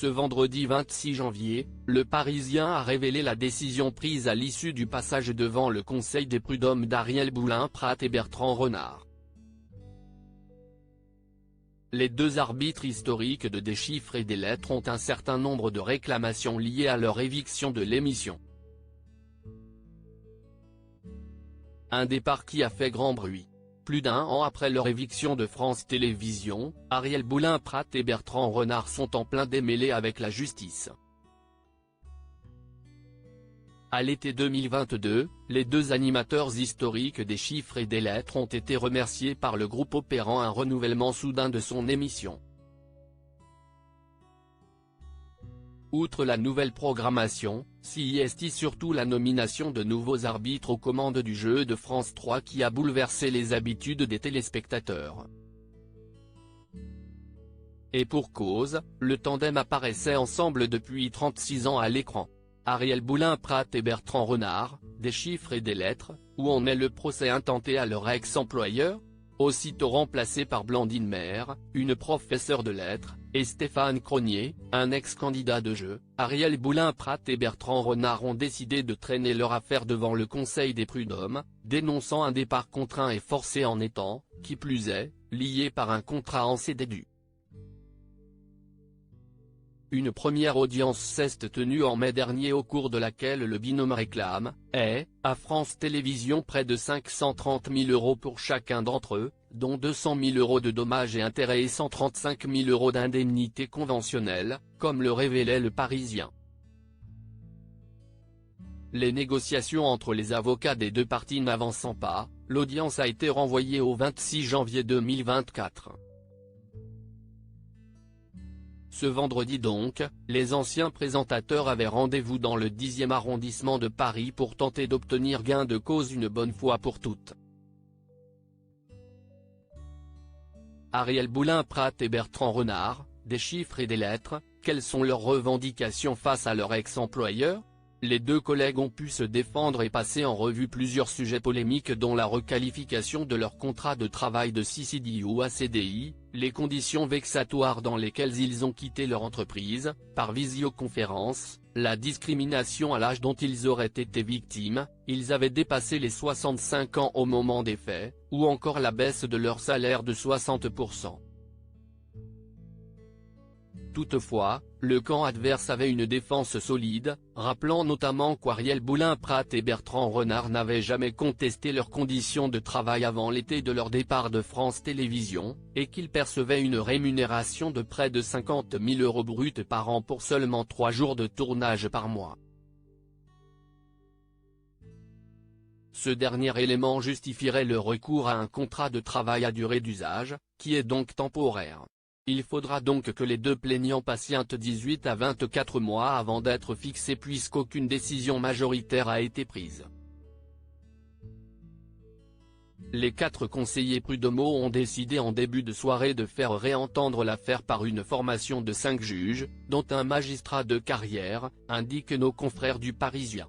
Ce vendredi 26 janvier, le Parisien a révélé la décision prise à l'issue du passage devant le Conseil des prud'hommes d'Ariel Boulin-Prat et Bertrand Renard. Les deux arbitres historiques de Des chiffres et des lettres ont un certain nombre de réclamations liées à leur éviction de l'émission. Un départ qui a fait grand bruit. Plus d'un an après leur éviction de France Télévisions, Ariel Boulin-Prat et Bertrand Renard sont en plein démêlé avec la justice. À l'été 2022, les deux animateurs historiques des chiffres et des lettres ont été remerciés par le groupe opérant un renouvellement soudain de son émission. Outre la nouvelle programmation, s'y est surtout la nomination de nouveaux arbitres aux commandes du jeu de France 3 qui a bouleversé les habitudes des téléspectateurs. Et pour cause, le tandem apparaissait ensemble depuis 36 ans à l'écran. Ariel Boulin-Prat et Bertrand Renard, Des chiffres et des lettres, où en est le procès intenté à leur ex-employeur ? Aussitôt remplacé par Blandine Maire, une professeure de lettres, et Stéphane Cronier, un ex-candidat de jeu, Ariel Boulin-Prat et Bertrand Renard ont décidé de traîner leur affaire devant le Conseil des prud'hommes, dénonçant un départ contraint et forcé en étant, qui plus est, lié par un contrat en CDD. Une première audience s'est tenue en mai dernier au cours de laquelle le binôme réclame, à France Télévisions près de 530 000 € pour chacun d'entre eux, dont 200 000 € de dommages et intérêts et 135 000 € d'indemnités conventionnelles, comme le révélait le Parisien. Les négociations entre les avocats des deux parties n'avançant pas, l'audience a été renvoyée au 26 janvier 2024. Ce vendredi donc, les anciens présentateurs avaient rendez-vous dans le 10e arrondissement de Paris pour tenter d'obtenir gain de cause une bonne fois pour toutes. Ariel Boulin-Prat et Bertrand Renard, Des chiffres et des lettres, quelles sont leurs revendications face à leur ex-employeur ? Les deux collègues ont pu se défendre et passer en revue plusieurs sujets polémiques dont la requalification de leur contrat de travail de CDI à CDI, les conditions vexatoires dans lesquelles ils ont quitté leur entreprise, par visioconférence, la discrimination à l'âge dont ils auraient été victimes, ils avaient dépassé les 65 ans au moment des faits, ou encore la baisse de leur salaire de 60%. Toutefois, le camp adverse avait une défense solide, rappelant notamment qu'Ariel Boulin-Prat et Bertrand Renard n'avaient jamais contesté leurs conditions de travail avant l'été de leur départ de France Télévisions, et qu'ils percevaient une rémunération de près de 50 000 € bruts par an pour seulement 3 jours de tournage par mois. Ce dernier élément justifierait le recours à un contrat de travail à durée d'usage, qui est donc temporaire. Il faudra donc que les deux plaignants patientent 18 à 24 mois avant d'être fixés puisqu'aucune décision majoritaire a été prise. Les 4 conseillers prud'homaux ont décidé en début de soirée de faire réentendre l'affaire par une formation de 5 juges, dont un magistrat de carrière, indiquent nos confrères du Parisien.